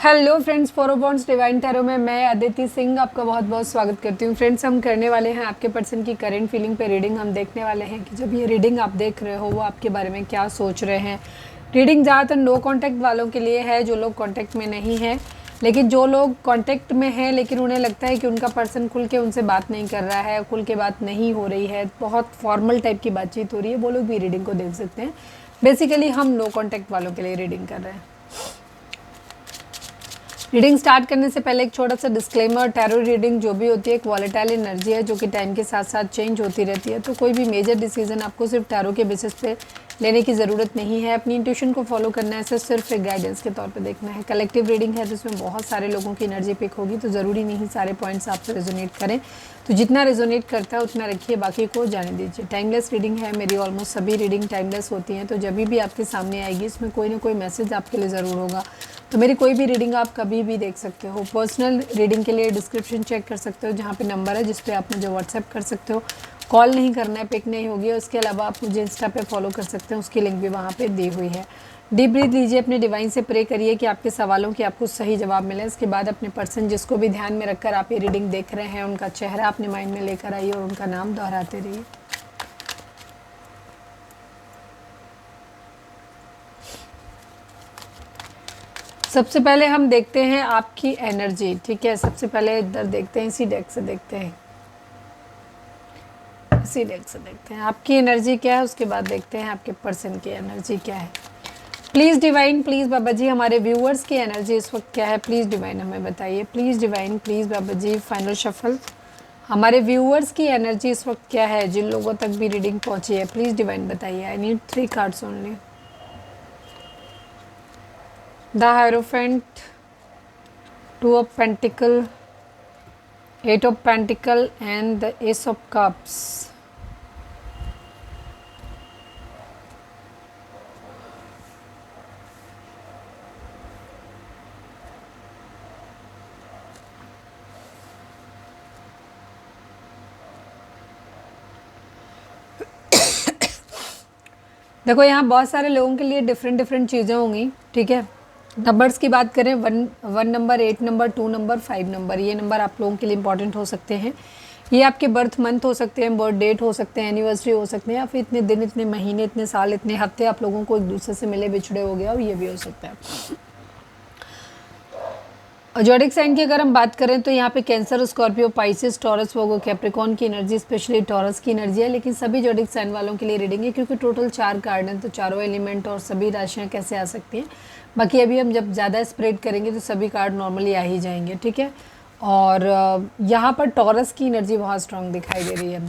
Hello friends, फोरोबॉन्ड्स divine tarot में मैं अदिति सिंह आपका बहुत बहुत स्वागत करती हूँ। फ्रेंड्स, हम करने वाले हैं आपके पर्सन की करेंट फीलिंग पे रीडिंग। हम देखने वाले हैं कि जब ये रीडिंग आप देख रहे हो वो आपके बारे में क्या सोच रहे हैं। रीडिंग ज़्यादातर नो कांटेक्ट वालों के लिए है, जो लोग कांटेक्ट में नहीं है। लेकिन जो लोग कांटेक्ट में हैं लेकिन उन्हें लगता है कि उनका पर्सन खुल के उनसे बात नहीं कर रहा है, खुल के बात नहीं हो रही है, बहुत फॉर्मल टाइप की बातचीत हो रही है, वो लोग भी रीडिंग को देख सकते हैं। बेसिकली हम नो कांटेक्ट वालों के लिए रीडिंग कर रहे हैं। रीडिंग स्टार्ट करने से पहले एक छोटा सा डिस्क्लेमर, टैरो रीडिंग जो भी होती है एक वॉलेटाइल एनर्जी है जो कि टाइम के साथ साथ चेंज होती रहती है। तो कोई भी मेजर डिसीजन आपको सिर्फ टैरो के बेसिस पे लेने की ज़रूरत नहीं है। अपनी इंट्यूशन को फॉलो करना है, सिर्फ एक गाइडेंस के तौर पे देखना है। कलेक्टिव रीडिंग है जिसमें बहुत सारे लोगों की एनर्जी पिक होगी, तो ज़रूरी नहीं सारे पॉइंट्स आपसे रेजोनेट करें। तो जितना रेजोनेट करता है उतना रखिए, बाकी को जाने दीजिए। टाइमलेस रीडिंग है मेरी, ऑलमोस्ट सभी रीडिंग टाइमलेस होती हैं। तो जब भी आपके सामने आएगी इसमें कोई ना कोई मैसेज आपके लिए ज़रूर होगा। तो मेरी कोई भी रीडिंग आप कभी भी देख सकते हो। पर्सनल रीडिंग के लिए डिस्क्रिप्शन चेक कर सकते हो, जहाँ पे नंबर है जिस पे आप मुझे व्हाट्सएप कर सकते हो। कॉल नहीं करना है, पिक नहीं होगी। उसके अलावा आप मुझे इंस्टा पे फॉलो कर सकते हैं, उसकी लिंक भी वहाँ पे दी हुई है। डीप ब्रीथ लीजिए, अपने डिवाइन से प्रे करिए कि आपके सवालों की आपको सही जवाब मिले। इसके बाद अपने पर्सन जिसको भी ध्यान में रखकर आप ये रीडिंग देख रहे हैं उनका चेहरा अपने माइंड में लेकर आइए और उनका नाम दोहराते रहिए। सबसे पहले हम देखते हैं आपकी एनर्जी, ठीक है। सबसे पहले इधर देखते हैं, इसी डेक से देखते हैं, इसी डेक से देखते हैं आपकी एनर्जी क्या है। उसके बाद देखते हैं आपके पर्सन की एनर्जी क्या है। Please divine, please Baba ji, हमारे व्यूअर्स की एनर्जी इस वक्त क्या है, प्लीज़ डिवाइन हमें बताइए। Please divine, please Baba ji, final shuffle. हमारे व्यूअर्स की एनर्जी इस वक्त क्या है, जिन लोगों तक भी रीडिंग पहुंची है, प्लीज़ डिवाइन बताइए। I need 3 cards only. The hierophant, 2 of pentacle, 8 of pentacle and the S of cups. देखो, यहाँ बहुत सारे लोगों के लिए डिफरेंट डिफरेंट चीज़ें होंगी, ठीक है। नंबर्स की बात करें, one number, 8 number, 2 number, 5 number, ये नंबर आप लोगों के लिए इंपॉर्टेंट हो सकते हैं। ये आपके बर्थ मंथ हो सकते हैं, बर्थ डेट हो सकते हैं, एनिवर्सरी हो सकते हैं, या फिर इतने दिन, इतने महीने, इतने साल, इतने हफ्ते आप लोगों को एक दूसरे से मिले बिछड़े हो गया, और ये भी हो सकता है। ज़ोडिएक साइन की अगर हम बात करें तो यहाँ पे Cancer, Scorpio, Pisces, Taurus, Virgo, Capricorn की एनर्जी, स्पेशली टॉरस की एनर्जी है। लेकिन सभी ज़ोडिएक साइन वालों के लिए रीडिंग है, क्योंकि टोटल 4 कार्ड हैं, तो चारों एलिमेंट और सभी राशियाँ कैसे आ सकती हैं। बाकी अभी हम जब ज़्यादा स्प्रेड करेंगे तो सभी कार्ड नॉर्मली आ ही जाएंगे, ठीक है। और यहाँ पर टॉरस की एनर्जी बहुत स्ट्रांग दिखाई दे रही है।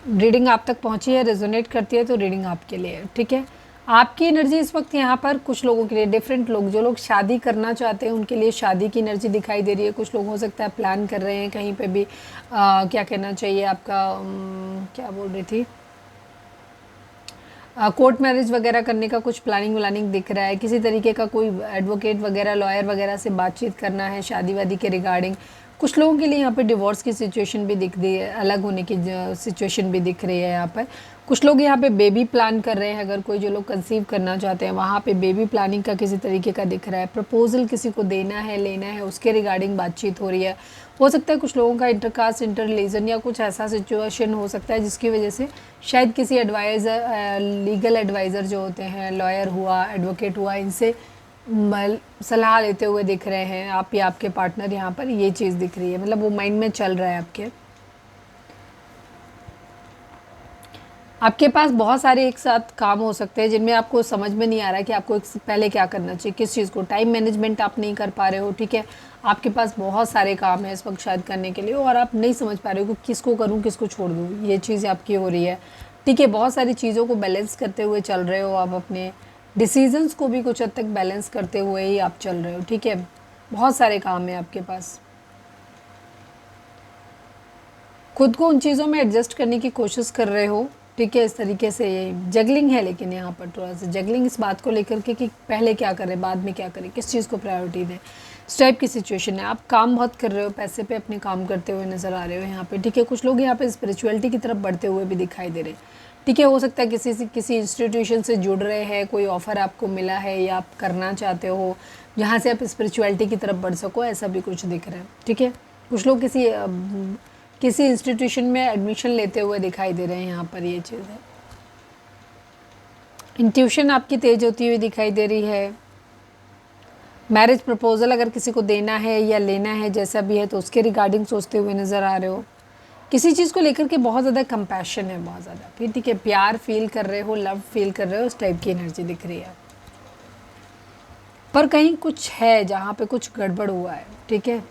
रीडिंग आप तक पहुँची है, रेजोनेट करती है, तो रीडिंग आपके लिए है, ठीक है। आपकी एनर्जी इस वक्त यहाँ पर कुछ लोगों के लिए, डिफरेंट लोग, जो लोग शादी करना चाहते हैं उनके लिए शादी की एनर्जी दिखाई दे रही है। कुछ लोग हो सकता है प्लान कर रहे हैं कहीं पे भी, क्या कहना चाहिए आपका, क्या बोल रही थी, कोर्ट मैरिज वगैरह करने का कुछ प्लानिंग व्लानिंग दिख रहा है। किसी तरीके का कोई एडवोकेट वगैरह, लॉयर वगैरह से बातचीत करना है शादी वादी के रिगार्डिंग। कुछ लोगों के लिए यहाँ पे डिवोर्स की सिचुएशन भी दिख रही है, अलग होने की सिचुएशन भी दिख रही है यहाँ पर। कुछ लोग यहाँ पे बेबी प्लान कर रहे हैं, अगर कोई जो लोग कंसीव करना चाहते हैं वहाँ पे बेबी प्लानिंग का किसी तरीके का दिख रहा है। प्रपोजल किसी को देना है, लेना है, उसके रिगार्डिंग बातचीत हो रही है। हो सकता है कुछ लोगों का इंटरकास्ट, इंटर रिलीजन या कुछ ऐसा सिचुएशन हो सकता है जिसकी वजह से शायद किसी एडवाइज़र, लीगल एडवाइज़र जो होते हैं, लॉयर हुआ, एडवोकेट हुआ, इनसे सलाह लेते हुए दिख रहे हैं आप या आपके पार्टनर। यहाँ पर ये चीज़ दिख रही है, मतलब वो माइंड में चल रहा है आपके पास बहुत सारे एक साथ काम हो सकते हैं जिनमें आपको समझ में नहीं आ रहा है कि आपको पहले क्या करना चाहिए, किस चीज़ को। टाइम मैनेजमेंट आप नहीं कर पा रहे हो, ठीक है। आपके पास बहुत सारे काम है इस वक्त शायद करने के लिए, और आप नहीं समझ पा रहे हो कि किसको करूं, किसको छोड़ दूं। ये चीज़ आपकी हो रही है, ठीक है। बहुत सारी चीज़ों को बैलेंस करते हुए चल रहे हो आप, अपने डिसीजंस को भी कुछ हद तक बैलेंस करते हुए ही आप चल रहे हो, ठीक है। बहुत सारे काम है आपके पास, खुद को उन चीज़ों में एडजस्ट करने की कोशिश कर रहे हो, ठीक है। इस तरीके से ये जगलिंग है, लेकिन यहाँ पर थोड़ा सा जगलिंग इस बात को लेकर के कि पहले क्या करें, बाद में क्या करें, किस चीज़ को प्रायोरिटी दें, इस टाइप की सिचुएशन है। आप काम बहुत कर रहे हो, पैसे पे अपने काम करते हुए नज़र आ रहे हो यहाँ पे, ठीक है। कुछ लोग यहाँ पे स्पिरिचुअलिटी की तरफ बढ़ते हुए भी दिखाई दे रहे हैं, ठीक है। हो सकता है किसी इंस्टीट्यूशन से जुड़ रहे हैं, कोई ऑफ़र आपको मिला है या आप करना चाहते हो जहाँ से आप स्पिरिचुअलिटी की तरफ बढ़ सको, ऐसा भी कुछ दिख रहा है। ठीक है, कुछ लोग किसी इंस्टीट्यूशन में एडमिशन लेते हुए दिखाई दे रहे हैं, यहाँ पर ये चीज़ है। इंट्यूशन आपकी तेज होती हुई दिखाई दे रही है। मैरिज प्रपोजल अगर किसी को देना है या लेना है, जैसा भी है, तो उसके रिगार्डिंग सोचते हुए नज़र आ रहे हो। किसी चीज़ को लेकर के बहुत ज़्यादा कंपैशन है, बहुत ज़्यादा, फिर ठीक है, प्यार फील कर रहे हो, लव फील कर रहे हो, उस टाइप की एनर्जी दिख रही है। पर कहीं कुछ है जहाँ पे कुछ गड़बड़ हुआ है। ठीक है,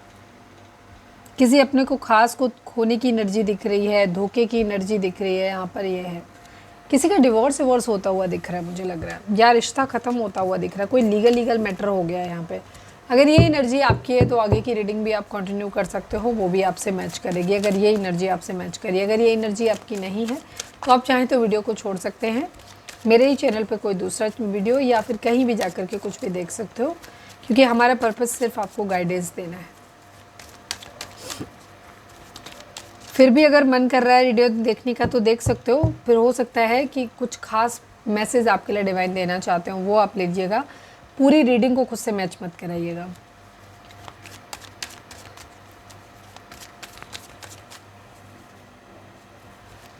किसी अपने को खास को खोने की एनर्जी दिख रही है, धोखे की एनर्जी दिख रही है। यहाँ पर ये है, किसी का डिवोर्स होता हुआ दिख रहा है, मुझे लग रहा है, या रिश्ता ख़त्म होता हुआ दिख रहा है, कोई लीगल मैटर हो गया है यहाँ पे। अगर ये एनर्जी आपकी है तो आगे की रीडिंग भी आप कंटिन्यू कर सकते हो, वो भी आपसे मैच करेगी, अगर ये एनर्जी आपसे मैच करिए। अगर ये एनर्जी आपकी नहीं है तो आप चाहें तो वीडियो को छोड़ सकते हैं, मेरे ही चैनल पे कोई दूसरा वीडियो या फिर कहीं भी जा कर के कुछ भी देख सकते हो, क्योंकि हमारा पर्पज़ सिर्फ आपको गाइडेंस देना है। फिर भी अगर मन कर रहा है वीडियो देखने का तो देख सकते हो। फिर हो सकता है कि कुछ खास मैसेज आपके लिए डिवाइन देना चाहते हो, वो आप लीजिएगा। पूरी रीडिंग को खुद से मैच मत कराइएगा।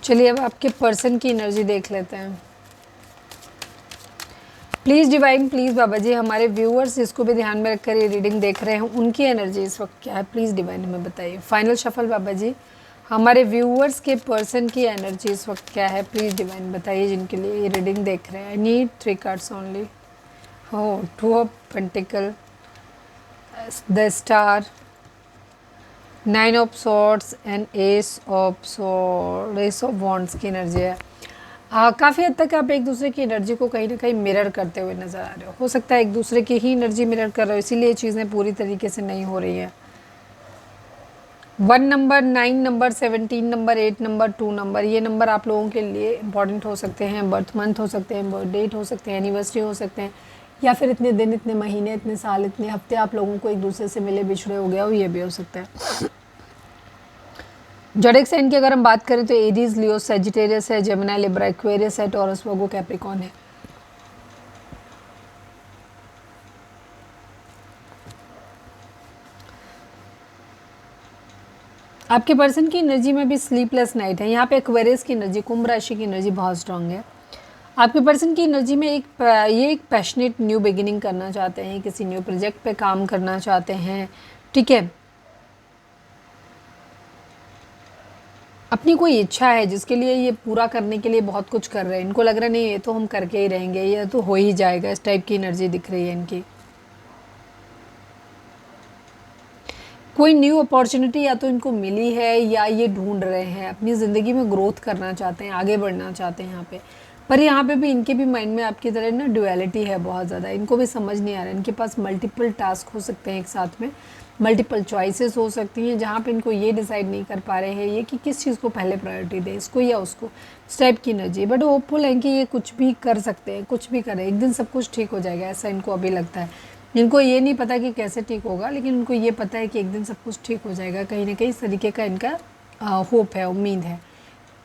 चलिए अब आपके पर्सन की एनर्जी देख लेते हैं। Please divine, please Baba ji, हमारे व्यूअर्स इसको भी ध्यान में रखकर ये रीडिंग देख रहे हैं, उनकी एनर्जी इस वक्त क्या है, प्लीज़ डिवाइन हमें बताइए। फाइनल शफल बाबा जी, हमारे व्यूअर्स के पर्सन की एनर्जी इस वक्त क्या है, प्लीज़ डिवाइन बताइए, जिनके लिए ये रीडिंग देख रहे हैं। I need 3 cards only. हो, 2 of pentacle, the star, 9 of swords and S of wands की एनर्जी है। काफ़ी हद तक आप एक दूसरे की एनर्जी को कहीं ना कहीं मिरर करते हुए नज़र आ रहे हो सकता है एक दूसरे की ही एनर्जी मिरर कर रहे हो, इसीलिए चीज़ें पूरी तरीके से नहीं हो रही है। 1 number, 9 number, 17 number, 8 number, 2 number, ये नंबर आप लोगों के लिए इंपॉर्टेंट हो सकते हैं। बर्थ मंथ हो सकते हैं, बर्थ डेट हो सकते हैं, एनिवर्सरी हो सकते हैं, या फिर इतने दिन, इतने महीने, इतने साल, इतने हफ्ते आप लोगों को एक दूसरे से मिले बिछड़े हो गया हो, ये भी हो सकता है। ज़ोडिएक साइन की अगर हम बात करें तो एरीज, लियो, सजिटेरियस है, जेमिनी, लिब्रा, एक्वेरियस है, टॉरस, वर्गो, कैप्रिकॉर्न है। आपके पर्सन की एनर्जी में भी स्लीपलेस नाइट है। यहाँ पे एक्वेरियस की एनर्जी, कुंभ राशि की एनर्जी बहुत स्ट्रांग है। आपके पर्सन की एनर्जी में ये एक पैशनेट न्यू बिगिनिंग करना चाहते हैं, किसी न्यू प्रोजेक्ट पे काम करना चाहते हैं। ठीक है, अपनी कोई इच्छा है जिसके लिए ये पूरा करने के लिए बहुत कुछ कर रहे हैं। इनको लग रहा नहीं ये तो हम करके ही रहेंगे, ये तो हो ही जाएगा, इस टाइप की एनर्जी दिख रही है इनकी। कोई न्यू अपॉर्चुनिटी या तो इनको मिली है या ये ढूंढ रहे हैं, अपनी ज़िंदगी में ग्रोथ करना चाहते हैं, आगे बढ़ना चाहते हैं यहाँ पे। पर यहाँ पे भी इनके भी माइंड में आपकी तरह ना ड्युअलिटी है बहुत ज़्यादा, इनको भी समझ नहीं आ रहा है। इनके पास मल्टीपल टास्क हो सकते हैं एक साथ में, मल्टीपल चॉइसेस हो सकती हैं, जहाँ पे इनको ये डिसाइड नहीं कर पा रहे हैं ये कि किस चीज़ को पहले प्रायोरिटी दें, इसको या उसको, इस टाइप की एनर्जी। बट होपफुल है कि ये कुछ भी कर सकते हैं, कुछ भी करें, एक दिन सब कुछ ठीक हो जाएगा, ऐसा इनको अभी लगता है। इनको ये नहीं पता कि कैसे ठीक होगा, लेकिन उनको ये पता है कि एक दिन सब कुछ ठीक हो जाएगा। कहीं ना कहीं इस तरीके का इनका होप है, उम्मीद है।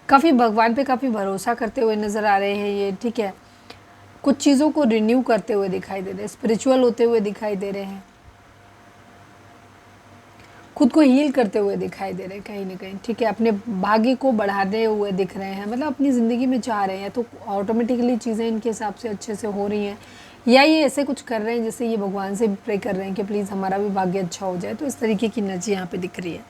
काफ़ी भगवान पे काफ़ी भरोसा करते हुए नज़र आ रहे हैं ये। ठीक है, कुछ चीज़ों को रिन्यू करते हुए दिखाई दे रहे हैं, स्पिरिचुअल होते हुए दिखाई दे रहे हैं, खुद को हील करते हुए दिखाई दे रहे हैं कहीं ना कहीं। ठीक है, अपने भाग्य को बढ़ाते हुए दिख रहे हैं, मतलब अपनी ज़िंदगी में चाह रहे हैं, तो ऑटोमेटिकली चीज़ें इनके हिसाब से अच्छे से हो रही हैं, या ये ऐसे कुछ कर रहे हैं जैसे ये भगवान से प्रे कर रहे हैं कि प्लीज़ हमारा भी भाग्य अच्छा हो जाए। तो इस तरीके की एनर्जी यहाँ पे दिख रही है,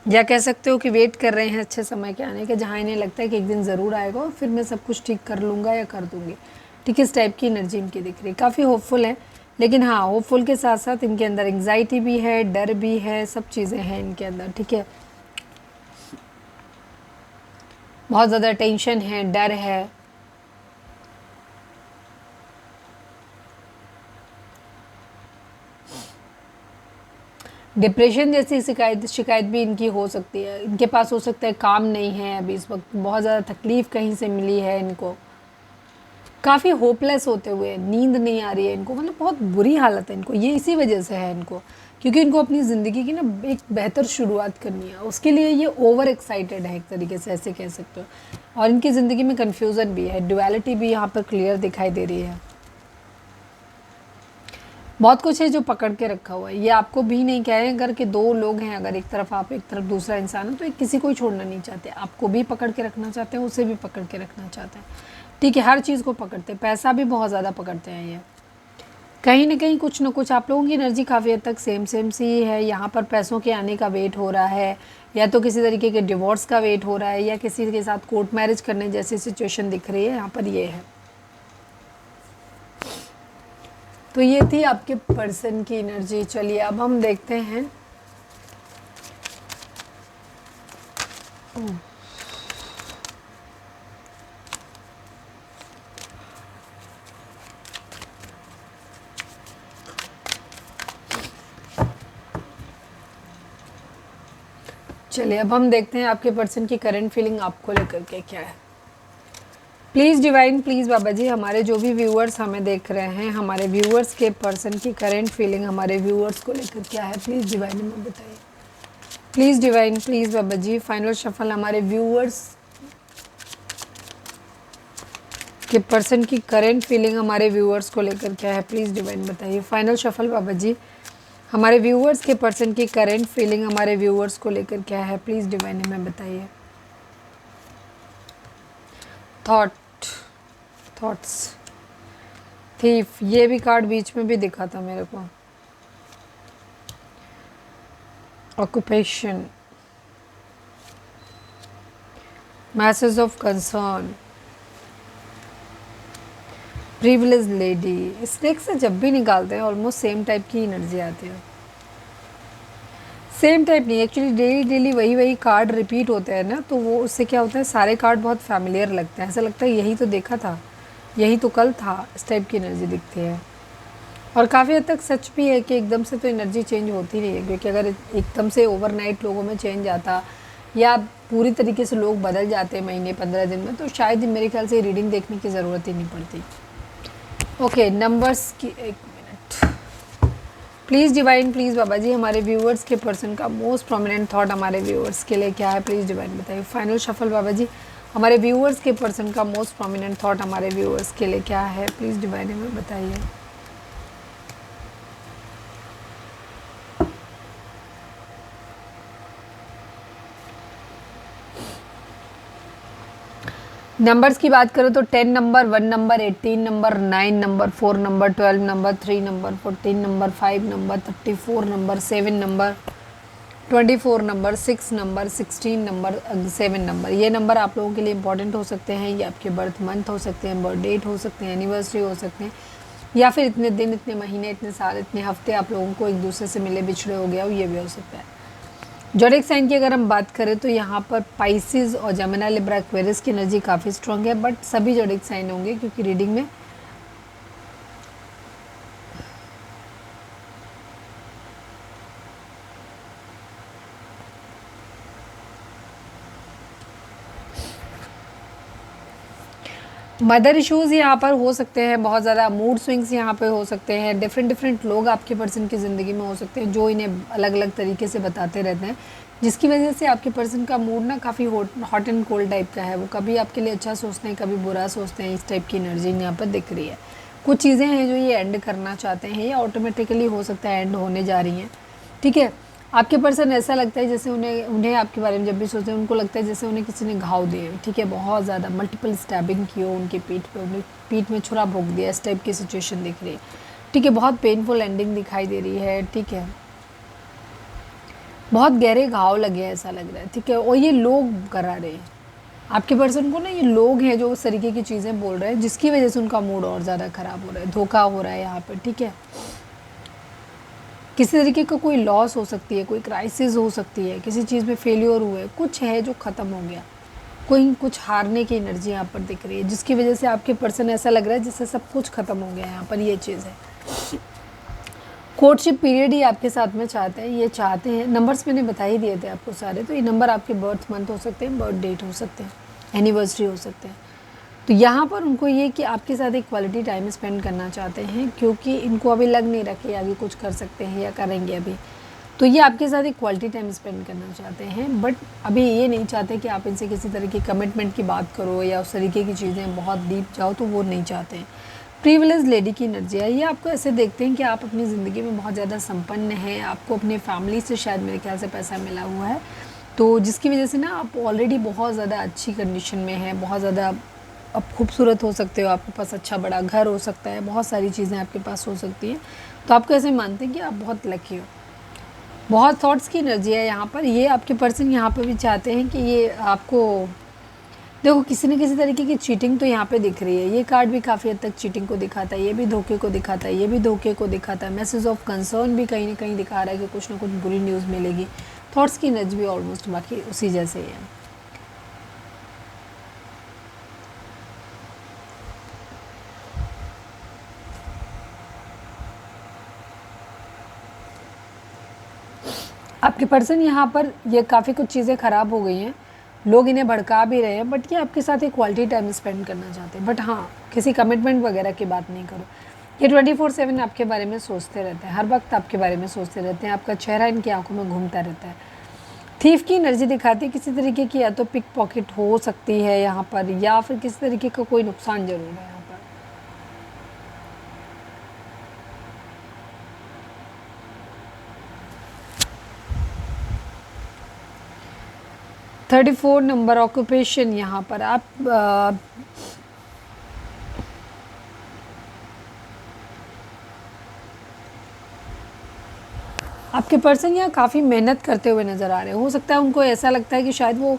या कह सकते हो कि वेट कर रहे हैं अच्छे समय के आने के, जहाँ इन्हें लगता है कि एक दिन ज़रूर आएगा और फिर मैं सब कुछ ठीक कर लूँगा या कर दूँगी। ठीक है, इस टाइप की एनर्जी इनकी दिख रही है, काफ़ी होपफुल है। लेकिन हाँ, होपफुल के साथ साथ इनके अंदर एंग्जाइटी भी है, डर भी है, सब चीज़ें हैं इनके अंदर। ठीक है, बहुत ज़्यादा टेंशन है, डर है। डिप्रेशन जैसी शिकायत भी इनकी हो सकती है। इनके पास हो सकता है काम नहीं है अभी इस वक्त, बहुत ज़्यादा तकलीफ़ कहीं से मिली है इनको, काफ़ी होपलेस होते हुए, नींद नहीं आ रही है इनको, मतलब बहुत बुरी हालत है इनको, ये इसी वजह से है इनको। क्योंकि इनको अपनी ज़िंदगी की ना एक बेहतर शुरुआत करनी है, उसके लिए ये ओवर एक्साइटेड है एक तरीके से, ऐसे कह सकते हो। और इनकी ज़िंदगी में कन्फ्यूज़न भी है, डुअलिटी भी यहाँ पर क्लियर दिखाई दे रही है। बहुत कुछ है जो पकड़ के रखा हुआ है, ये आपको भी नहीं कह रहे हैं। अगर कि दो लोग हैं, अगर एक तरफ आप एक तरफ दूसरा इंसान है, तो एक किसी को ही छोड़ना नहीं चाहते, आपको भी पकड़ के रखना चाहते हैं, उसे भी पकड़ के रखना चाहते हैं, ठीक है। हर चीज़ को पकड़ते हैं, पैसा भी बहुत ज़्यादा पकड़ते हैं ये। कहीं ना कहीं कुछ ना कुछ आप लोगों की एनर्जी काफ़ी हद तक सेम सी है। यहाँ पर पैसों के आने का वेट हो रहा है, या तो किसी तरीके के डिवोर्स का वेट हो रहा है, या किसी के साथ कोर्ट मैरिज करने जैसी सिचुएशन दिख रही है, यहाँ पर ये है। तो ये थी आपके पर्सन की एनर्जी। चलिए अब हम देखते हैं चलिए अब हम देखते हैं आपके पर्सन की करंट फीलिंग आपको लेकर के क्या है। Please divine, please Baba ji, हमारे जो भी व्यूअर्स हमें देख रहे हैं, हमारे व्यूअर्स के पर्सन की करंट फीलिंग हमारे व्यूअर्स को लेकर क्या है, प्लीज़ डिवाइन हमें बताइए। Please divine, please Baba ji, final shuffle हमारे व्यूअर्स के पर्सन की करंट फीलिंग हमारे व्यूअर्स को लेकर क्या है, प्लीज़ डिवाइन बताइए। फाइनल शफल बाबा जी, हमारे व्यूअर्स के पर्सन की करंट फीलिंग हमारे व्यूअर्स को लेकर क्या है, प्लीज़ डिवाइन हमें बताइए। थॉट्स, थीफ, ये भी कार्ड बीच में भी दिखा था मेरे को। Occupation, message of concern, privilege lady. Snake से जब भी निकालते हैं ऑलमोस्ट सेम टाइप की एनर्जी आती है। सेम टाइप नहीं, एक्चुअली डेली वही कार्ड रिपीट होते हैं ना, तो वो उससे क्या होता है, सारे कार्ड बहुत फैमिलियर लगते हैं, ऐसा लगता है यही तो देखा था, यही तो कल था, इस टाइप की एनर्जी दिखती है। और काफ़ी हद तक सच भी है कि एकदम से तो एनर्जी चेंज होती नहीं है, क्योंकि अगर एकदम से ओवरनाइट लोगों में चेंज आता या पूरी तरीके से लोग बदल जाते महीने 15 दिन में, तो शायद मेरे ख्याल से रीडिंग देखने की ज़रूरत ही नहीं पड़ती। ओके, नंबर्स की एक minute. Please divine, please Baba ji, हमारे व्यूअर्स के पर्सन का मोस्ट प्रोमिनेंट थॉट हमारे व्यूअर्स के लिए क्या है, प्लीज़ डिवाइन बताइए। फाइनल शफल बाबा जी, हमारे व्यूअर्स के पर्सन का मोस्ट प्रोमिनेंट थॉट हमारे व्यूअर्स के लिए क्या है, प्लीज़ डिवाइन हमें बताइए। नंबर्स की बात करो तो 10 number, 1 number, 18 number, 9 number, 4 number, 12 number, 3 number, 14 number, 5 number, 34 number, 7 number, 24 number, 6 number, 16 number, 7 number. ये नंबर आप लोगों के लिए इंपॉर्टेंट हो सकते हैं, ये आपके बर्थ मंथ हो सकते हैं, बर्थ डेट हो सकते हैं, एनिवर्सरी हो सकते हैं, या फिर इतने दिन, इतने महीने, इतने साल, इतने हफ्ते आप लोगों को एक दूसरे से मिले बिछड़े हो गया हो, ये भी हो सकता है। ज़ोडिएक साइन की अगर हम बात करें तो यहाँ पर पाइसिस और जेमिनी, लिब्रा, एक्वेरियस की एनर्जी काफ़ी स्ट्रॉन्ग है, बट सभी ज़ोडिएक साइन होंगे क्योंकि रीडिंग में मदर इश्यूज़ यहाँ पर हो सकते हैं, बहुत ज़्यादा मूड स्विंग्स यहाँ पे हो सकते हैं, डिफरेंट लोग आपके पर्सन की ज़िंदगी में हो सकते हैं जो इन्हें अलग अलग तरीके से बताते रहते हैं, जिसकी वजह से आपके पर्सन का मूड ना काफ़ी हॉट एंड कोल्ड टाइप का है। वो कभी आपके लिए अच्छा सोचते हैं, कभी बुरा सोचते हैं, इस टाइप की एनर्जी यहाँ पर दिख रही है। कुछ चीज़ें हैं जो ये एंड करना चाहते हैं, या ऑटोमेटिकली हो सकता है एंड होने जा रही हैं, ठीक है। आपके पर्सन ऐसा लगता है जैसे उन्हें आपके बारे में जब भी सोचते हैं उनको लगता है जैसे उन्हें किसी ने घाव दिए, ठीक है, बहुत ज़्यादा मल्टीपल स्टैबिंग की हो उनकी पीठ पे, उन्हें पीठ में छुरा भोंक दिया, इस टाइप की सिचुएशन दिख रही है, ठीक है। बहुत पेनफुल एंडिंग दिखाई दे रही है, ठीक है, बहुत गहरे घाव लगे हैं ऐसा लग रहा है, ठीक है। और ये लोग करा रहे हैं आपके पर्सन को ना, ये लोग हैं जो उस तरीके की चीज़ें बोल रहे हैं जिसकी वजह से उनका मूड और ज़्यादा ख़राब हो रहा है, धोखा हो रहा है यहाँ पर, ठीक है। किसी तरीके का कोई लॉस हो सकती है, कोई क्राइसिस हो सकती है, किसी चीज़ में फेलियर हुए, कुछ है जो ख़त्म हो गया, कुछ हारने की एनर्जी यहाँ पर दिख रही है, जिसकी वजह से आपके पर्सन ऐसा लग रहा है जैसे सब कुछ ख़त्म हो गया यहाँ पर, ये चीज़ है। कोर्टशिप पीरियड ही आपके साथ में चाहते हैं, ये चाहते हैं। नंबर्स मैंने बता ही दिए थे आपको सारे, तो ये नंबर आपके बर्थ मंथ हो सकते हैं, बर्थ डेट हो सकते हैं, एनिवर्सरी हो सकते हैं। तो यहाँ पर उनको ये कि आपके साथ एक क्वालिटी टाइम स्पेंड करना चाहते हैं, क्योंकि इनको अभी लग नहीं रहा कि आगे कुछ कर सकते हैं या करेंगे अभी। तो ये आपके साथ एक क्वालिटी टाइम स्पेंड करना चाहते हैं, बट अभी ये नहीं चाहते कि आप इनसे किसी तरह की कमिटमेंट की बात करो या उस तरीके की चीज़ें बहुत डीप जाओ, तो वो नहीं चाहते हैं। प्रिविलेज लेडी की एनर्जी है, ये आपको ऐसे देखते हैं कि आप अपनी ज़िंदगी में बहुत ज़्यादा संपन्न हैं, आपको अपने फैमिली से शायद मेरे ख्याल से पैसा मिला हुआ है, तो जिसकी वजह से ना आप ऑलरेडी बहुत ज़्यादा अच्छी कंडीशन में हैं, बहुत ज़्यादा आप खूबसूरत हो सकते हो, आपके पास अच्छा बड़ा घर हो सकता है, बहुत सारी चीज़ें आपके पास हो सकती हैं। तो आपको ऐसे मानते हैं कि आप बहुत लकी हो। बहुत थॉट्स की एनर्जी है यहाँ पर। ये आपके पर्सन यहाँ पर भी चाहते हैं कि ये आपको, देखो किसी न किसी तरीके की चीटिंग तो यहाँ पे दिख रही है। ये कार्ड भी काफ़ी हद तक चीटिंग को दिखाता है, ये भी धोखे को दिखाता है, ये भी धोखे को दिखाता है। मैसेज ऑफ कंसर्न भी कहीं ना कहीं दिखा रहा है कि कुछ ना कुछ बुरी न्यूज़ मिलेगी। थॉट्स की एनर्जी भी ऑलमोस्ट बाकी उसी जैसे ही है। आपके पर्सन यहाँ पर, ये काफ़ी कुछ चीज़ें ख़राब हो गई हैं, लोग इन्हें भड़का भी रहे हैं, बट ये आपके साथ एक क्वालिटी टाइम स्पेंड करना चाहते हैं। बट हाँ, किसी कमिटमेंट वगैरह की बात नहीं करो। ये 24/7 आपके बारे में सोचते रहते हैं, हर वक्त आपके बारे में सोचते रहते हैं, आपका चेहरा इनकी आंखों में घूमता रहता है। थीफ की एनर्जी दिखाती है, किसी तरीके की या तो पिक पॉकेट हो सकती है यहाँ पर, या फिर किसी तरीके का कोई नुकसान ज़रूर है यहाँ पर। 34 नंबर ऑक्यूपेशन यहाँ पर आप आपके पर्सन यहाँ काफ़ी मेहनत करते हुए नज़र आ रहे हैं। हो सकता है उनको ऐसा लगता है कि शायद वो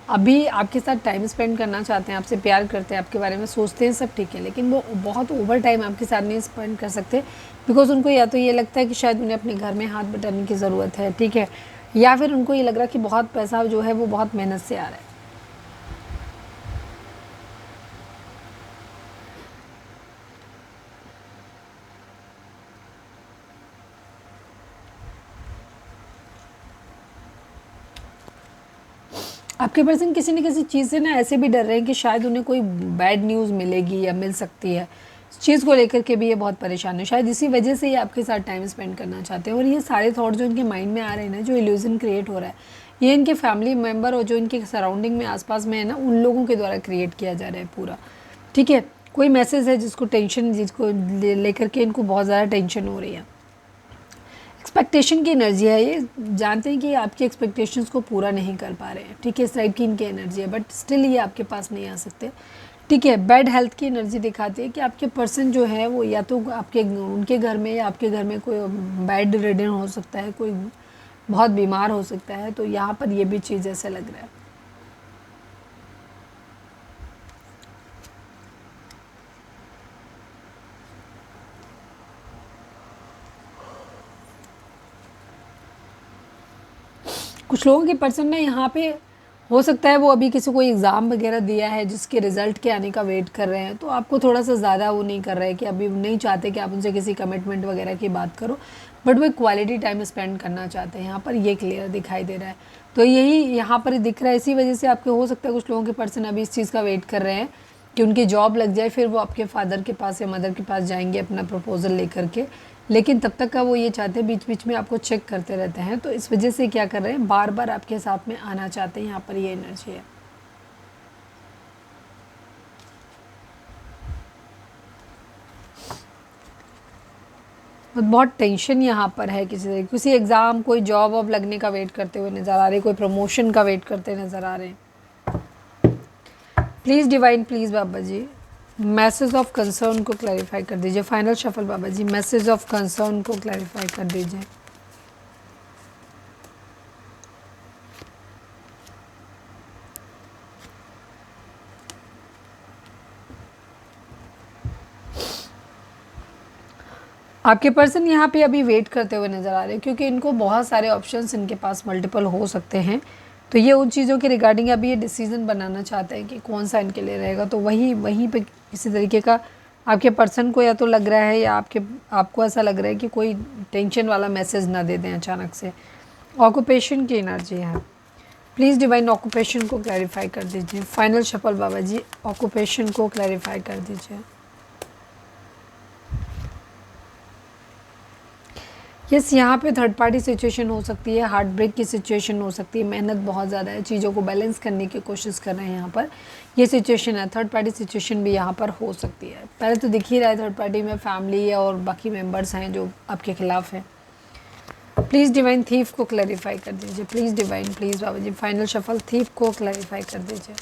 अभी आपके साथ टाइम स्पेंड करना चाहते हैं, आपसे प्यार करते हैं, आपके बारे में सोचते हैं, सब ठीक है, लेकिन वो बहुत ओवर टाइम आपके साथ नहीं स्पेंड कर सकते, बिकॉज उनको या तो ये लगता है कि शायद उन्हें अपने घर में हाथ बटाने की ज़रूरत है, ठीक है, या फिर उनको ये लग रहा है कि बहुत पैसा जो है वो बहुत मेहनत से आ रहा है। आपके पर्सन किसी न किसी चीज़ से ना ऐसे भी डर रहे हैं कि शायद उन्हें कोई बैड न्यूज़ मिलेगी या मिल सकती है। इस चीज़ को लेकर के भी ये बहुत परेशान है, शायद इसी वजह से ये आपके साथ टाइम स्पेंड करना चाहते हैं। और ये सारे थॉट जो इनके माइंड में आ रहे हैं ना, जो इल्यूजन क्रिएट हो रहा है, ये इनके फैमिली मेम्बर और जो इनके सराउंडिंग में आसपास में है ना, उन लोगों के द्वारा क्रिएट किया जा रहा है पूरा, ठीक है। कोई मैसेज है जिसको टेंशन, जिसको लेकर के इनको बहुत ज़्यादा टेंशन हो रही है। एक्सपेक्टेशन की एनर्जी है, ये जानते हैं कि आपकी एक्सपेक्टेशंस को पूरा नहीं कर पा रहे हैं, ठीक है, इस टाइप की इनकी एनर्जी है, बट स्टिल ये आपके पास नहीं आ सकते, ठीक है। बैड हेल्थ की एनर्जी दिखाती है कि आपके पर्सन जो है वो या तो आपके उनके घर में या आपके घर में कोई बैड रिडन हो सकता है, कोई बहुत बीमार हो सकता है, तो यहाँ पर ये भी चीज़ ऐसे लग रहा है। कुछ लोगों के पर्सन ने यहाँ पे, हो सकता है वो अभी किसी को एग्ज़ाम वगैरह दिया है जिसके रिज़ल्ट के आने का वेट कर रहे हैं, तो आपको थोड़ा सा ज़्यादा वो नहीं कर रहे हैं कि अभी नहीं चाहते कि आप उनसे किसी कमिटमेंट वगैरह की बात करो, बट वो क्वालिटी टाइम स्पेंड करना चाहते हैं, यहाँ पर ये क्लियर दिखाई दे रहा है। तो यही यहाँ पर दिख रहा है, इसी वजह से आपके हो सकता है कुछ लोगों के पर्सन अभी इस चीज़ का वेट कर रहे हैं कि उनकी जॉब लग जाए, फिर वो आपके फादर के पास या मदर के पास जाएंगे अपना प्रपोज़ल लेकर के, लेकिन तब तक का वो ये चाहते हैं, बीच बीच में आपको चेक करते रहते हैं, तो इस वजह से क्या कर रहे हैं, बार बार आपके साथ में आना चाहते हैं, यहाँ पर ये एनर्जी है। बहुत टेंशन यहाँ पर है, किसी एग्ज़ाम, कोई जॉब वॉब लगने का वेट करते हुए नज़र आ रहे हैं, कोई प्रमोशन का वेट करते नज़र आ रहे हैं। Please divine, please Baba ji message of concern को क्लैरिफाई कर दीजिए। Final shuffle Baba ji, message of concern को क्लैरिफाई कर दीजिए। आपके पर्सन यहाँ पे अभी वेट करते हुए नज़र आ रहे हैं, क्योंकि इनको बहुत सारे ऑप्शंस इनके पास मल्टीपल हो सकते हैं, तो ये उन चीज़ों के रिगार्डिंग अभी ये डिसीजन बनाना चाहते हैं कि कौन सा इनके लिए रहेगा। तो वहीं पे किसी तरीके का आपके पर्सन को या तो लग रहा है या आपको ऐसा लग रहा है कि कोई टेंशन वाला मैसेज ना दे दें अचानक से। ऑक्यूपेशन की एनर्जी है, प्लीज़ डिवाइन ऑक्यूपेशन को क्लैरिफाई कर दीजिए। फाइनल शफल बाबा जी, ऑक्यूपेशन को क्लैरिफाई कर दीजिए। यस, यहाँ पे थर्ड पार्टी सिचुएशन हो सकती है, हार्ट ब्रेक की सिचुएशन हो सकती है, मेहनत बहुत ज़्यादा है, चीज़ों को बैलेंस करने की कोशिश कर रहे हैं यहाँ पर, ये सिचुएशन है। थर्ड पार्टी सिचुएशन भी यहाँ पर हो सकती है। पहले तो दिख ही रहा है थर्ड पार्टी में फैमिली है और बाकी मेंबर्स हैं जो आपके खिलाफ हैं। प्लीज़ डिवाइन थीफ को क्लैरिफाई कर दीजिए। Please divine, please Baba ji, final shuffle thief को क्लैरिफाई कर दीजिए।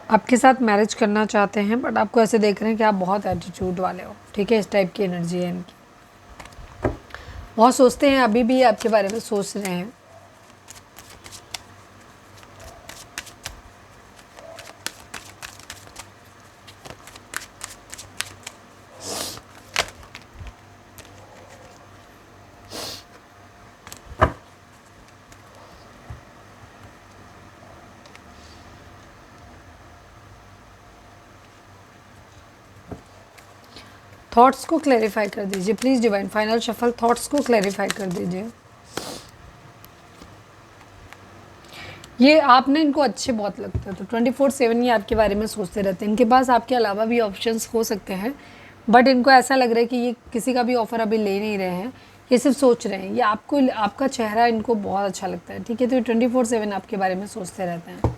आपके साथ मैरिज करना चाहते हैं, बट आपको ऐसे देख रहे हैं कि आप बहुत एटीट्यूड वाले हो, ठीक है, इस टाइप की एनर्जी है इनकी। बहुत सोचते हैं, अभी भी आपके बारे में सोच रहे हैं। थॉट्स को क्लैरिफाई कर दीजिए please divine. Final shuffle thoughts को क्लैरिफाई कर दीजिए। ये आपने इनको अच्छे बहुत लगते हैं, तो 24/7 ये आपके बारे में सोचते रहते हैं। इनके पास आपके अलावा भी ऑप्शंस हो सकते हैं, बट इनको ऐसा लग रहा है कि ये किसी का भी ऑफ़र अभी ले नहीं रहे हैं, ये सिर्फ सोच रहे हैं। ये आपको, आपका चेहरा इनको बहुत अच्छा लगता है, ठीक है, तो ये 24/7 आपके बारे में सोचते रहते हैं।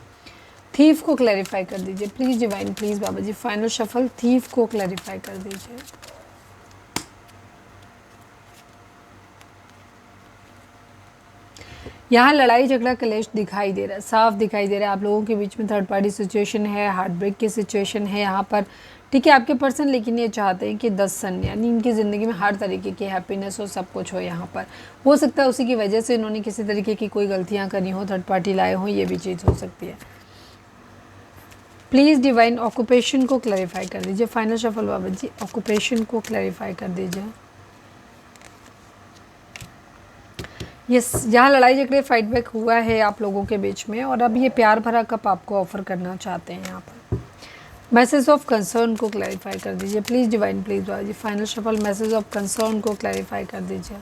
थीफ को क्लैरिफाई कर दीजिए please divine, please Baba ji. Final shuffle thief को क्लैरिफाई कर दीजिए। यहाँ लड़ाई झगड़ा कलेश दिखाई दे रहा है, साफ दिखाई दे रहा है। आप लोगों के बीच में थर्ड पार्टी सिचुएशन है, हार्ट ब्रेक की सिचुएशन है यहाँ पर, ठीक है, आपके पर्सन। लेकिन ये चाहते हैं कि 10 सन, यानी इनकी ज़िंदगी में हर तरीके की हैप्पीनेस हो, सब कुछ हो यहाँ पर। हो सकता है उसी की वजह से इन्होंने किसी तरीके की कोई गलतियाँ करी हो, थर्ड पार्टी लाए हों, ये भी चीज़ हो सकती है। प्लीज़ डिवाइन ऑक्यूपेशन को क्लैरिफाई कर दीजिए। फाइनल शफल बाबा जी, ऑक्यूपेशन को क्लैरिफाई कर दीजिए। यस, यहाँ लड़ाई झगड़े फाइट बैक हुआ है आप लोगों के बीच में, और अब ये प्यार भरा कप आपको ऑफर करना चाहते हैं यहाँ पर। मैसेज ऑफ कंसर्न को क्लैरिफाई कर दीजिए please divine, please Baba ji. Final shuffle message of concern को क्लैरिफाई कर दीजिए।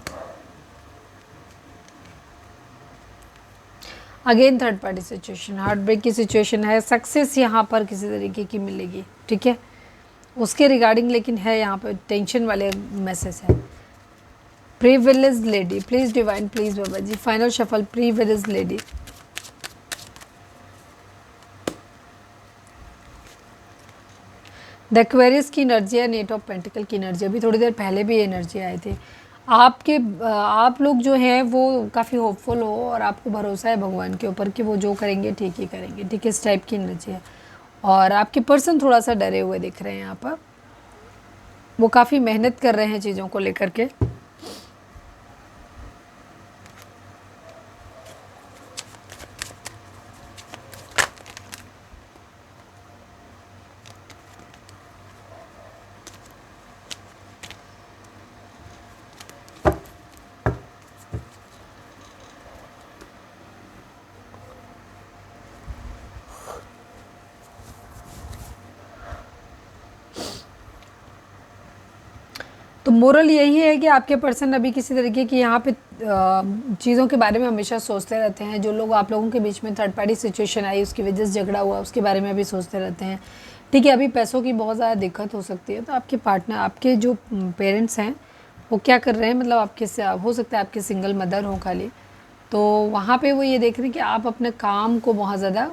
Again third party situation, heart break की सिचुएशन है, सक्सेस यहाँ पर किसी तरीके की मिलेगी, ठीक है, उसके रिगार्डिंग। लेकिन है यहाँ पर टेंशन वाले मैसेज है। Privilege lady, please divine, please Baba ji. Final shuffle privilege lady. The Aquarius की एनर्जी है, नेट ऑफ पेंटिकल की एनर्जी। अभी थोड़ी देर पहले भी एनर्जी आए थे आपके। आप लोग जो हैं वो काफ़ी होपफुल हो, और आपको भरोसा है भगवान के ऊपर कि वो जो करेंगे ठीक ही करेंगे, ठीक है, इस टाइप की एनर्जी है। और आपके पर्सन थोड़ा सा डरे हुए दिख रहे हैं यहाँ पर, वो काफ़ी मेहनत कर रहे हैं चीज़ों को लेकर के। तो मोरल यही है कि आपके पर्सन अभी किसी तरीके की यहाँ पे चीज़ों के बारे में हमेशा सोचते रहते हैं। जो लोग आप लोगों के बीच में थर्ड पार्टी सिचुएशन आई, उसकी वजह से झगड़ा हुआ, उसके बारे में अभी सोचते रहते हैं, ठीक है। अभी पैसों की बहुत ज़्यादा दिक्कत हो सकती है, तो आपके पार्टनर, आपके जो पेरेंट्स हैं वो क्या कर रहे हैं, मतलब आपके से हो सकता है आपके सिंगल मदर हो खाली, तो वहाँ पे वो ये देख रहे हैं कि आप अपने काम को बहुत ज़्यादा,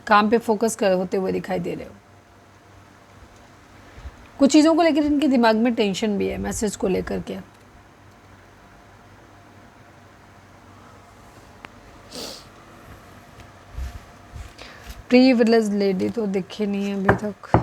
काम पे फोकस कर होते हुए दिखाई दे रहे हो। कुछ चीज़ों को लेकर इनके दिमाग में टेंशन भी है, मैसेज को लेकर के। प्रीविलेज लेडी तो दिखी नहीं है अभी तक।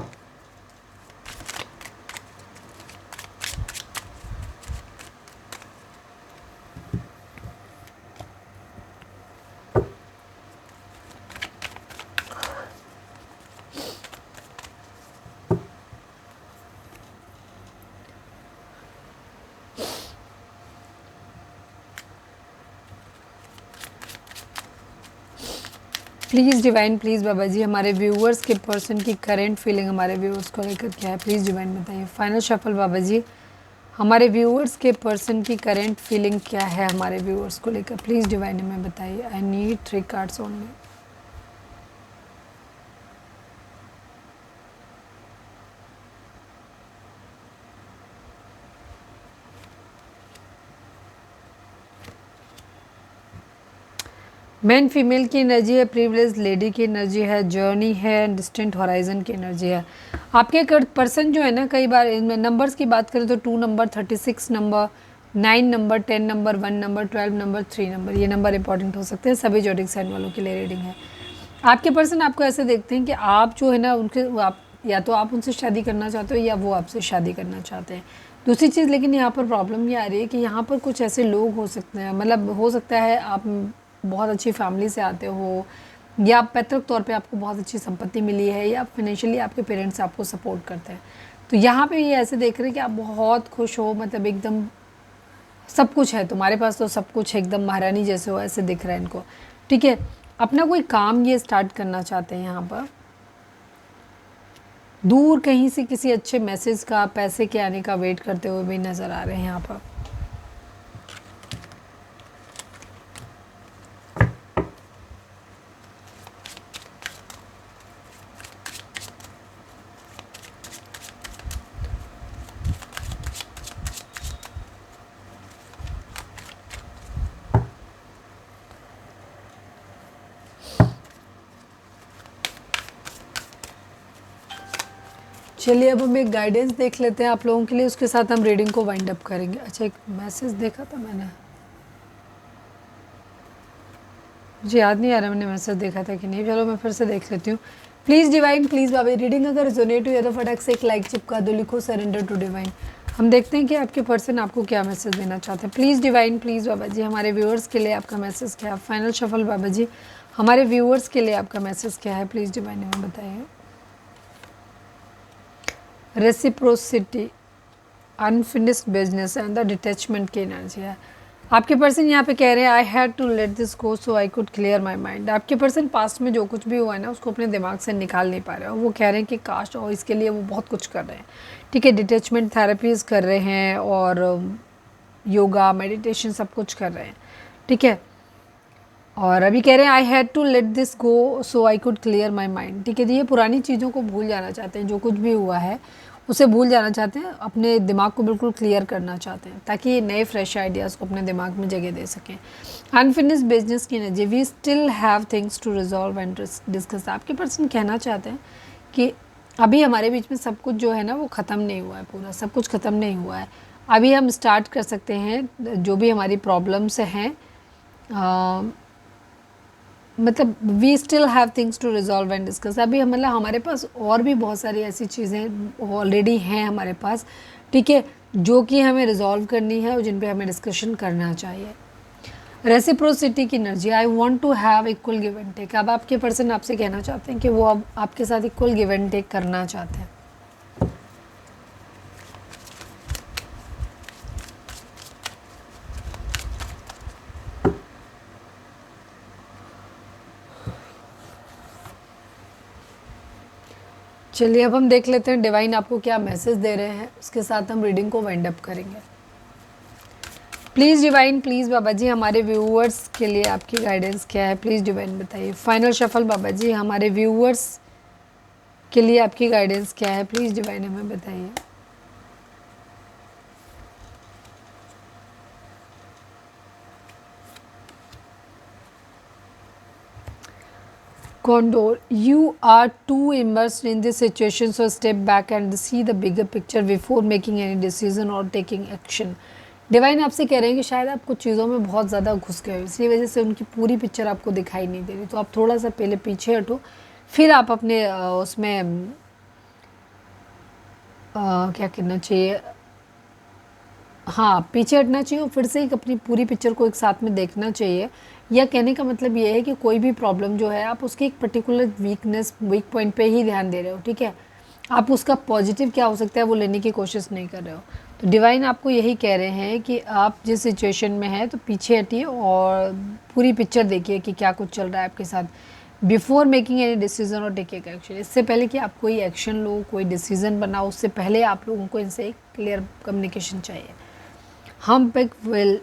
Please divine, please Baba ji हमारे व्यूअर्स के पर्सन की करेंट फीलिंग हमारे व्यूअर्स को लेकर क्या है, प्लीज़ डिवाइन बताइए। फाइनल शफल बाबा जी हमारे व्यूअर्स के पर्सन की करेंट फीलिंग क्या है हमारे व्यूअर्स को लेकर, प्लीज़ डिवाइन हमें बताइए। I need 3 cards only. Man female की एनर्जी है, प्रिविलेज लेडी की एनर्जी है, जर्नी है, डिस्टेंट हॉराइजन की एनर्जी है। आपके पर्सन जो है ना, कई बार नंबर्स की बात करें तो 2 number, 36 number, 9 number, 10 number, 1 number, 12 number, 3 number, ये नंबर इंपॉर्टेंट हो सकते हैं। सभी जोडिक साइन वालों के लिए रीडिंग है। आपके पर्सन आपको ऐसे देखते हैं कि आप जो है ना उनके, आप या तो आप उनसे शादी करना चाहते हो या वो आपसे शादी करना चाहते हैं। दूसरी चीज़ लेकिन यहाँ पर प्रॉब्लम ये आ रही है कि यहाँ पर कुछ ऐसे लोग हो सकते हैं, मतलब हो सकता है आप बहुत अच्छी फैमिली से आते हो, या पैतृक तौर पे आपको बहुत अच्छी संपत्ति मिली है, या फाइनेंशियली आपके पेरेंट्स आपको सपोर्ट करते हैं। तो यहाँ पे ये ऐसे देख रहे हैं कि आप बहुत खुश हो, मतलब एकदम सब कुछ है तुम्हारे पास, तो सब कुछ एकदम महारानी जैसे हो, ऐसे दिख रहा है इनको। ठीक है, अपना कोई काम ये स्टार्ट करना चाहते हैं। यहाँ पर दूर कहीं से किसी अच्छे मैसेज का, पैसे के आने का वेट करते हुए भी नज़र आ रहे हैं यहाँ पर। चलिए अब हम एक गाइडेंस देख लेते हैं आप लोगों के लिए, उसके साथ हम रीडिंग को वाइंड अप करेंगे। अच्छा, एक मैसेज देखा था मैंने, मुझे याद नहीं आ रहा मैंने मैसेज देखा था कि नहीं। चलो मैं फिर से देख लेती हूँ। Please divine, please Baba, reading अगर रिजोनेट हुई है तो फटाक से एक लाइक चिपका दो, लिखो सरेंडर टू डिवाइन। हम देखते हैं कि आपके पर्सन आपको क्या मैसेज देना चाहते हैं। Please divine, please Baba ji हमारे व्यूअर्स के लिए आपका मैसेज क्या है। फाइनल शफल बाबा जी हमारे व्यूअर्स के लिए आपका मैसेज क्या है, प्लीज़ डिवाइन हमें बताइए। Reciprocity, unfinished business and the detachment की एनर्जी है। आपके पर्सन यहाँ पे कह रहे हैं I had to let this go so I could clear my mind. आपके पर्सन पास्ट में जो कुछ भी हुआ है ना उसको अपने दिमाग से निकाल नहीं पा रहे हो। वो कह रहे हैं कि काश, और इसके लिए वो बहुत कुछ कर रहे हैं। ठीक है, डिटैचमेंट थेरेपीज़ कर रहे हैं और योगा, मेडिटेशन सब कुछ कर रहे हैं। ठीक है, और अभी कह रहे हैं I had to let this go so I could clear my mind. ठीक है जी, ये पुरानी चीज़ों को भूल जाना चाहते हैं, जो कुछ भी हुआ है उसे भूल जाना चाहते हैं, अपने दिमाग को बिल्कुल क्लियर करना चाहते हैं ताकि ये नए फ्रेश आइडियाज़ को अपने दिमाग में जगह दे सकें। अनफिनिश्ड बिजनेस की energy, we still have things to resolve and discuss. आपके पर्सन कहना चाहते हैं कि अभी हमारे बीच में सब कुछ जो है ना वो ख़त्म नहीं हुआ है, पूरा सब कुछ ख़त्म नहीं हुआ है। अभी हम स्टार्ट कर सकते हैं जो भी हमारी प्रॉब्लम्स हैं, मतलब we still have things to resolve and discuss. अभी मतलब हमारे पास और भी बहुत सारी ऐसी चीज़ें ऑलरेडी हैं हमारे पास, ठीक है, जो कि हमें रिजॉल्व करनी है और जिन पे हमें डिस्कशन करना चाहिए। रेसिप्रोसिटी की energy, I want to have equal give and take. अब आपके पर्सन आपसे कहना चाहते हैं कि वो अब आपके साथ इक्वल गिव एंड टेक करना चाहते हैं। चलिए अब हम देख लेते हैं डिवाइन आपको क्या मैसेज दे रहे हैं, उसके साथ हम रीडिंग को वाइंड अप करेंगे। Please divine, please Baba ji हमारे व्यूअर्स के लिए आपकी गाइडेंस क्या है, प्लीज़ डिवाइन बताइए। फाइनल शफल बाबा जी हमारे व्यूअर्स के लिए आपकी गाइडेंस क्या है, प्लीज़ डिवाइन हमें बताइए। Condor, you are too immersed in this situation, so step back and see the bigger picture before making any decision or taking action. Divine आपसे कह रहे हैं कि शायद आप कुछ चीज़ों में बहुत ज़्यादा घुस गए हो, इसलिए वजह से उनकी पूरी पिक्चर आपको दिखाई नहीं दे रही। तो आप थोड़ा सा पहले पीछे हटो, फिर आप अपने उसमें क्या करना चाहिए, हाँ पीछे हटना चाहिए और फिर से एक अपनी पूरी पिक्चर को एक साथ में देखना चाहिए। या कहने का मतलब ये है कि कोई भी प्रॉब्लम जो है आप उसकी एक पर्टिकुलर वीक पॉइंट पे ही ध्यान दे रहे हो, ठीक है, आप उसका पॉजिटिव क्या हो सकता है वो लेने की कोशिश नहीं कर रहे हो। तो डिवाइन आपको यही कह रहे हैं कि आप जिस सिचुएशन में हैं तो पीछे हटिए और पूरी पिक्चर देखिए कि क्या कुछ चल रहा है आपके साथ। बिफोर मेकिंग एनी डिसीजन और टेकिंग एक्शन, इससे पहले कि आप कोई एक्शन लो, कोई डिसीजन बनाओ, उससे पहले आप लोगों को इनसे एक क्लियर कम्युनिकेशन चाहिए। हम pack well,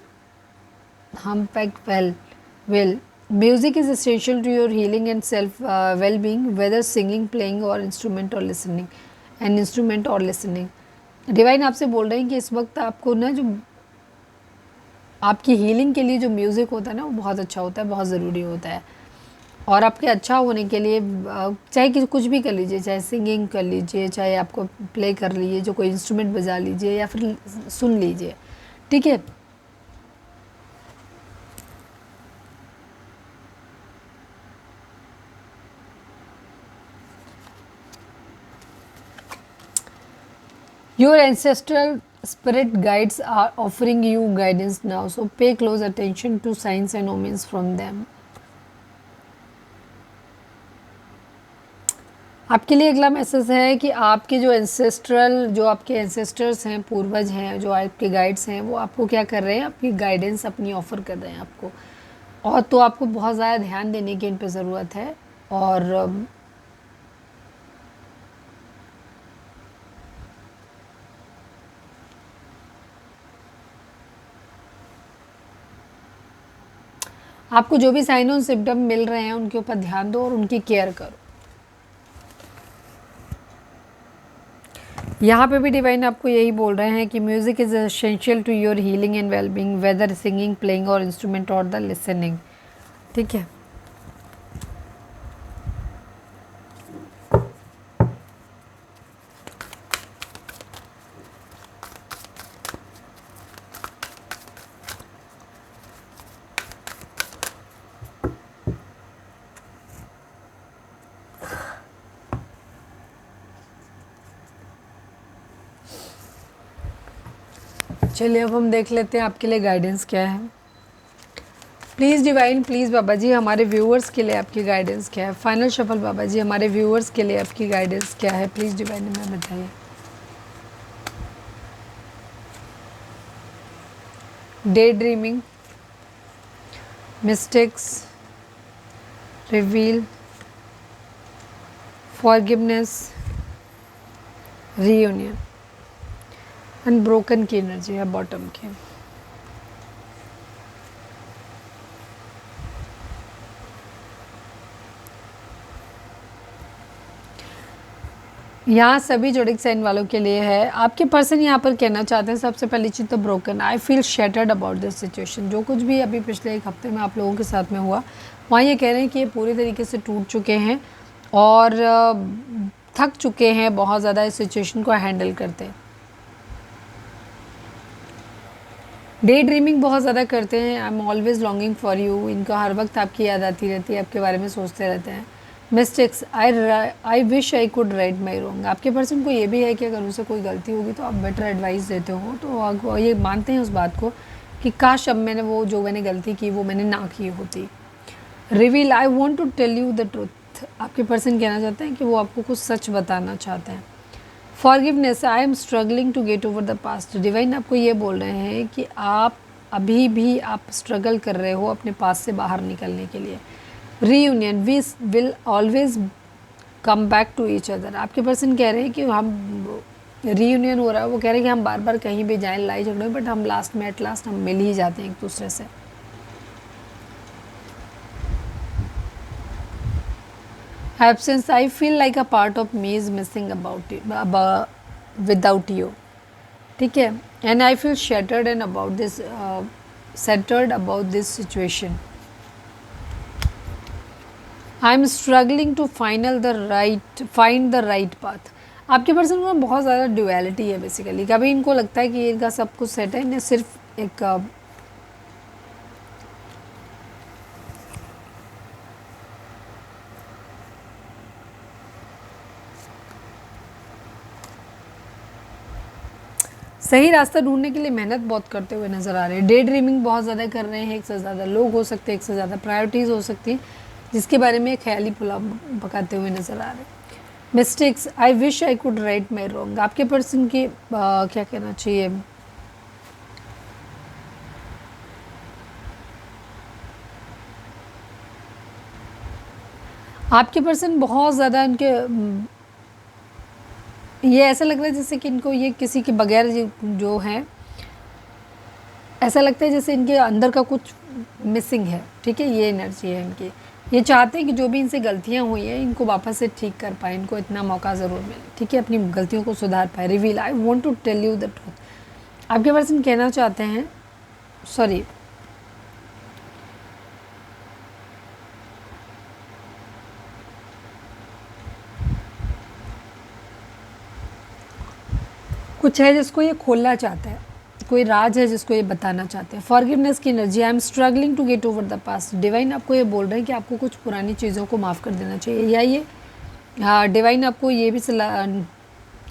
will. Music is essential to your healing and self well-being, whether singing, playing or instrument or listening, an instrument or listening. Divine आपसे बोल रहे हैं कि इस वक्त आपको ना जो आपकी हीलिंग के लिए जो म्यूज़िक होता है ना वो बहुत अच्छा होता है, बहुत ज़रूरी होता है। और आपके अच्छा होने के लिए चाहे कि कुछ भी कर लीजिए, चाहे सिंगिंग कर लीजिए, चाहे आपको प्ले कर लीजिए, जो कोई इंस्ट्रूमेंट बजा लीजिए या फिर सुन लीजिए, ठीक है। Your ancestral spirit guides are offering you guidance now, so pay close attention to signs and omens from them. आपके लिए अगला मैसेज है कि आपके जो आपके एंसेस्टर्स हैं, पूर्वज हैं, जो आपके गाइड्स हैं, वो आपको क्या कर रहे हैं, आपकी गाइडेंस अपनी ऑफ़र कर रहे हैं आपको। और तो आपको बहुत ज़्यादा ध्यान देने की इन पे ज़रूरत है। और आपको जो भी साइन और सिम्टम मिल रहे हैं उनके ऊपर ध्यान दो और उनकी केयर करो। यहाँ पे भी डिवाइन आपको यही बोल रहे हैं कि music is essential to your healing and wellbeing, whether singing, playing और इंस्ट्रूमेंट और द लिसनिंग, ठीक है। चलिए अब हम देख लेते हैं आपके लिए गाइडेंस क्या है। Please divine, please Baba ji, हमारे व्यूअर्स के लिए आपकी गाइडेंस क्या है। फाइनल शफल बाबा जी, हमारे व्यूअर्स के लिए आपकी गाइडेंस क्या है, प्लीज़ डिवाइन हमें बताइए। Day dreaming, mistakes, reveal, forgiveness, reunion, unbroken की एनर्जी है बॉटम की। यहाँ सभी जोडिक साइन वालों के लिए है। आपके पर्सन यहाँ पर कहना चाहते हैं सबसे पहली चीज़ तो broken, I feel shattered about this situation. जो कुछ भी अभी पिछले एक हफ्ते में आप लोगों के साथ में हुआ, वहाँ ये कह रहे हैं कि ये पूरी तरीके से टूट चुके हैं और थक चुके हैं बहुत ज़्यादा इस सिचुएशन को हैंडल करते। डे ड्रीमिंग बहुत ज़्यादा करते हैं, I am always longing for you, इनको हर वक्त आपकी याद आती रहती है, आपके बारे में सोचते रहते हैं। Mistakes, I wish I could write my wrong. आपके पर्सन को ये भी है कि अगर उनसे कोई गलती होगी तो आप बेटर एडवाइस देते हो, तो ये मानते हैं उस बात को कि काश अब मैंने गलती की वो मैंने ना की होती। Reveal, I want to tell you the truth. आपके पर्सन कहना चाहते हैं कि वो आपको कुछ सच बताना चाहते हैं। Forgiveness, I am struggling to get over the past. Divine आपको ये बोल रहे हैं कि आप अभी भी आप स्ट्रगल कर रहे हो अपने पास से बाहर निकलने के लिए। Reunion, we will always come back to each other. आपके पर्सन कह रहे हैं कि हम रीयूनियन हो रहा है, वो कह रहे हैं कि हम बार बार कहीं भी जाएं लड़ाई झगड़े में, बट हम लास्ट में एट लास्ट हम मिल ही जाते हैं एक दूसरे से। Absence, I feel like a part of me is missing without you, ठीक है। And I feel shattered and about this situation. I am struggling to find the right path. आपके पर्सन में बहुत ज़्यादा ड्यूअलिटी है बेसिकली। कभी इनको लगता है कि इनका सब कुछ सेट है, इन्हें सिर्फ एक सही रास्ता ढूंढने के लिए मेहनत बहुत करते हुए नज़र आ रहे हैं। डे ड्रीमिंग बहुत ज़्यादा कर रहे हैं, एक से ज़्यादा लोग हो सकते हैं, एक से ज़्यादा प्रायोरिटीज़ हो सकती हैं, जिसके बारे में ख्याली पुलाव पकाते हुए नज़र आ रहे हैं। Mistakes, I wish I could write my wrong. आपके पर्सन की क्या कहना चाहिए, आपके पर्सन बहुत ज़्यादा इनके ये ऐसा लग रहा है जैसे कि इनको ये किसी के बगैर जो है, ऐसा लगता है जैसे इनके अंदर का कुछ मिसिंग है, ठीक है, ये एनर्जी है इनकी। ये चाहते हैं कि जो भी इनसे गलतियां हुई हैं इनको वापस से ठीक कर पाए, इनको इतना मौका ज़रूर मिले, ठीक है, अपनी गलतियों को सुधार पाए। Reveal, I want to tell you the truth. आपके पर्सन कहना चाहते हैं, सॉरी, कुछ है जिसको ये खोलना चाहता है, कोई राज है जिसको ये बताना चाहते हैं। फॉरगिवनेस की energy, I am struggling to get over the past. Divine आपको ये बोल रहे हैं कि आपको कुछ पुरानी चीज़ों को माफ़ कर देना चाहिए, या ये डिवाइन आपको ये भी सलाह,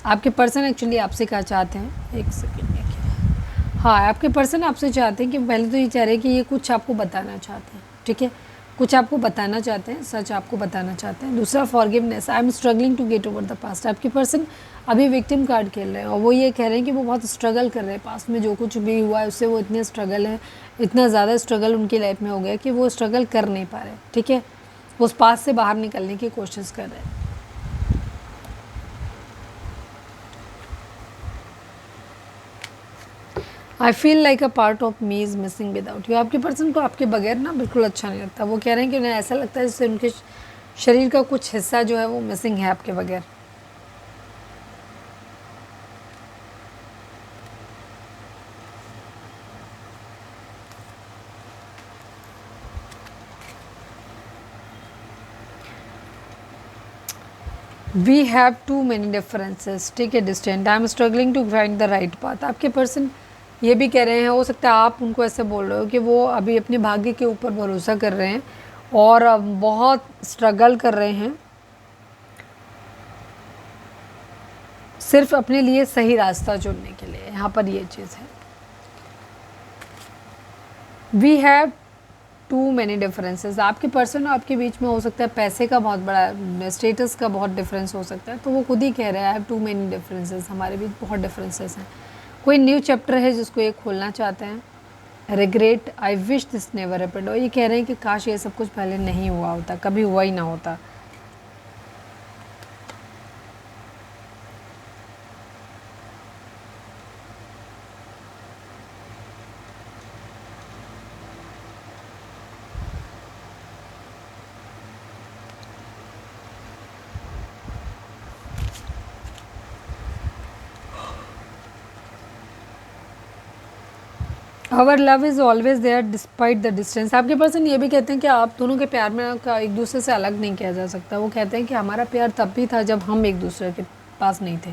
आपके पर्सन एक्चुअली आपसे क्या चाहते हैं, एक सेकेंड देखिए, हाँ आपके पर्सन आपसे चाहते हैं कि पहले तो ये चाह रहे हैं कि ये कुछ आपको बताना चाहते हैं, ठीक है, कुछ आपको बताना चाहते हैं, सच आपको बताना चाहते हैं। दूसरा forgiveness, I am struggling to get over the past. आपके पर्सन अभी विक्टिम कार्ड खेल रहे हैं और वो ये कह रहे हैं कि वो बहुत स्ट्रगल कर रहे हैं, पास्ट में जो कुछ भी हुआ है उससे वो इतने स्ट्रगल है, इतना ज़्यादा स्ट्रगल उनकी लाइफ में हो गया कि वो स्ट्रगल कर नहीं पा रहे, ठीक है, वो उस पास्ट से बाहर निकलने की कोशिश कर रहे हैं। आई feel like a part of me is missing without you. आपके पर्सन को आपके बगैर ना बिल्कुल अच्छा नहीं लगता। वो कह रहे हैं कि उन्हें ऐसा लगता है जैसे उनके शरीर का कुछ हिस्सा जो है वो मिसिंग है आपके बगैर। We have too many differences, ठीक है, distant, I am struggling to find the right path. आपके पर्सन ये भी कह रहे हैं, हो सकता है आप उनको ऐसे बोल रहे हो कि वो अभी अपने भाग्य के ऊपर भरोसा कर रहे हैं और बहुत स्ट्रगल कर रहे हैं सिर्फ अपने लिए सही रास्ता चुनने के लिए। यहाँ पर ये चीज़ है, we have too many differences. आपके पर्सन और आपके बीच में हो सकता है पैसे का बहुत बड़ा, स्टेटस का बहुत डिफरेंस हो सकता है, तो वो खुद ही कह रहे हैं I have too many differences, हमारे बीच बहुत डिफरेंसेस हैं। कोई न्यू चैप्टर है जिसको ये खोलना चाहते हैं। Regret, I wish this never happened, और ये कह रहे हैं कि काश ये सब कुछ पहले नहीं हुआ होता, कभी हुआ ही ना होता। Our love is always there despite the distance. आपके पर्सन ये भी कहते हैं कि आप दोनों के प्यार में का एक दूसरे से अलग नहीं किया जा सकता। वो कहते हैं कि हमारा प्यार तब भी था जब हम एक दूसरे के पास नहीं थे,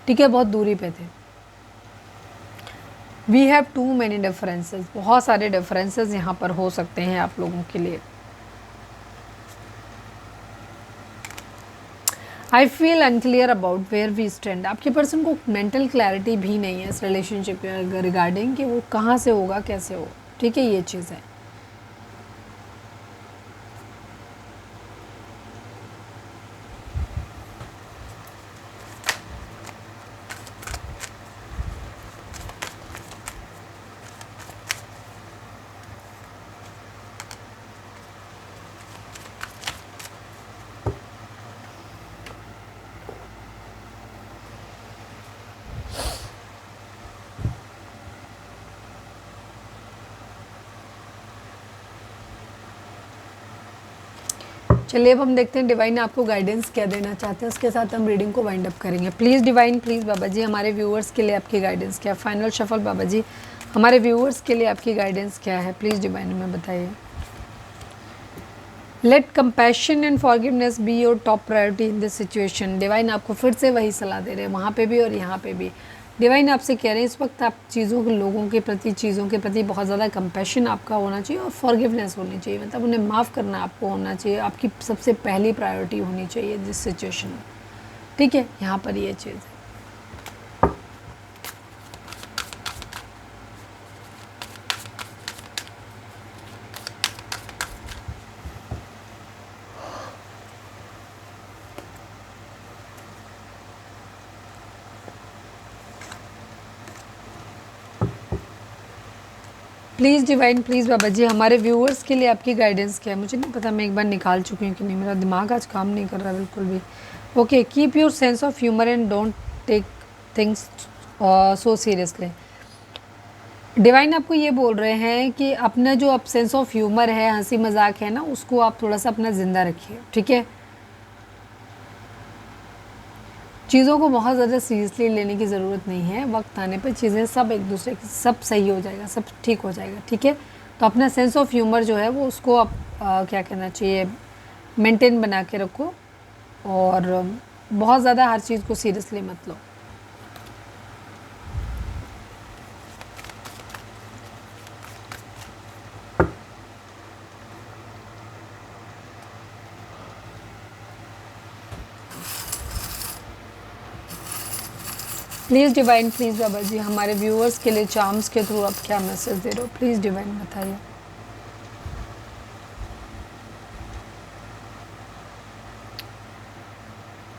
ठीक है, बहुत दूरी पे थे। We have too many differences, बहुत सारे डिफरेंसेस यहाँ पर हो सकते हैं आप लोगों के लिए। I feel unclear about where we stand. आपके पर्सन को मेंटल क्लैरिटी भी नहीं है इस रिलेशनशिप के रिगार्डिंग कि वो कहाँ से होगा, कैसे हो, ठीक है, ये चीज़ है। चलिए अब हम देखते हैं डिवाइन आपको गाइडेंस क्या देना चाहते हैं, उसके साथ हम रीडिंग को वाइंड अप करेंगे। Please divine, please Baba ji, हमारे व्यूअर्स के लिए आपकी गाइडेंस क्या है। फाइनल शफल बाबा जी, हमारे व्यूअर्स के लिए आपकी गाइडेंस क्या है, प्लीज़ डिवाइन हमें बताइए। Let compassion and forgiveness be your top priority in this situation. Divine आपको फिर से वही सलाह दे रहे हैं, वहाँ पे भी और यहाँ पे भी। डिवाइन आपसे कह रहे हैं इस वक्त आप चीज़ों के, लोगों के प्रति, चीज़ों के प्रति बहुत ज़्यादा कंपैशन आपका होना चाहिए और फॉरगिवनेस होनी चाहिए, मतलब उन्हें माफ़ करना आपको होना चाहिए, आपकी सबसे पहली प्रायोरिटी होनी चाहिए जिस सिचुएशन में, ठीक है, यहाँ पर ये चीज़ है। Please divine, please Baba ji हमारे व्यूअर्स के लिए आपकी गाइडेंस क्या है? मुझे नहीं पता, मैं एक बार निकाल चुकी हूँ कि नहीं, मेरा दिमाग आज काम नहीं कर रहा बिल्कुल भी। Okay, keep your sense of humour and don't take things so seriously. Divine आपको ये बोल रहे हैं कि अपना जो आप सेंस ऑफ ह्यूमर है, हंसी मजाक है ना, उसको आप थोड़ा सा अपना ज़िंदा रखिए, ठीक है? चीज़ों को बहुत ज़्यादा सीरियसली लेने की ज़रूरत नहीं है। वक्त आने पर चीज़ें सब एक दूसरे की सब सही हो जाएगा, सब ठीक हो जाएगा, ठीक है? तो अपना सेंस ऑफ ह्यूमर जो है वो उसको आप क्या कहना चाहिए, मेंटेन बना के रखो, और बहुत ज़्यादा हर चीज़ को सीरियसली मत लो। Please divine, please Baba ji हमारे व्यूअर्स के लिए चार्म्स के थ्रू आप क्या मैसेज दे रहे हो? प्लीज़ डिवाइन बताइए।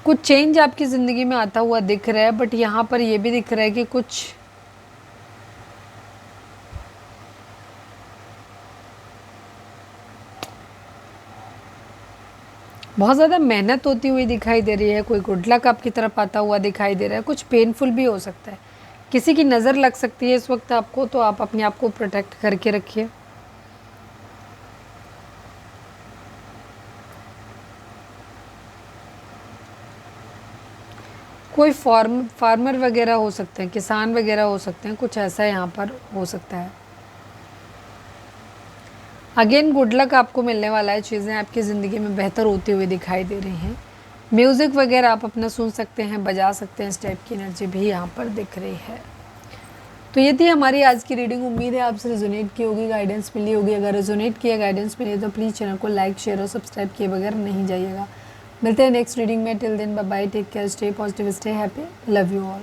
कुछ चेंज आपकी ज़िंदगी में आता हुआ दिख रहा है, बट यहाँ पर ये भी दिख रहा है कि कुछ बहुत ज़्यादा मेहनत होती हुई दिखाई दे रही है। कोई गुड लक आपकी तरफ आता हुआ दिखाई दे रहा है। कुछ पेनफुल भी हो सकता है, किसी की नज़र लग सकती है इस वक्त आपको, तो आप अपने आप को प्रोटेक्ट करके रखिए। कोई फार्मर वगैरह हो सकते हैं, किसान वगैरह हो सकते हैं, कुछ ऐसा यहाँ पर हो सकता है। अगेन गुड लक आपको मिलने वाला है, चीज़ें आपकी ज़िंदगी में बेहतर होती हुई दिखाई दे रही हैं। म्यूज़िक वगैरह आप अपना सुन सकते हैं, बजा सकते हैं, इस टाइप की एनर्जी भी यहाँ पर दिख रही है। तो ये थी हमारी आज की रीडिंग। उम्मीद है आपसे रेजोनेट की होगी, गाइडेंस मिली होगी। अगर रेजोनेट किया, गाइडेंस मिली तो प्लीज़ चैनल को लाइक, शेयर और सब्सक्राइब किए बगैर नहीं जाइएगा। मिलते हैं नेक्स्ट रीडिंग में। Till then bye bye, take care, stay positive, stay happy, love you all.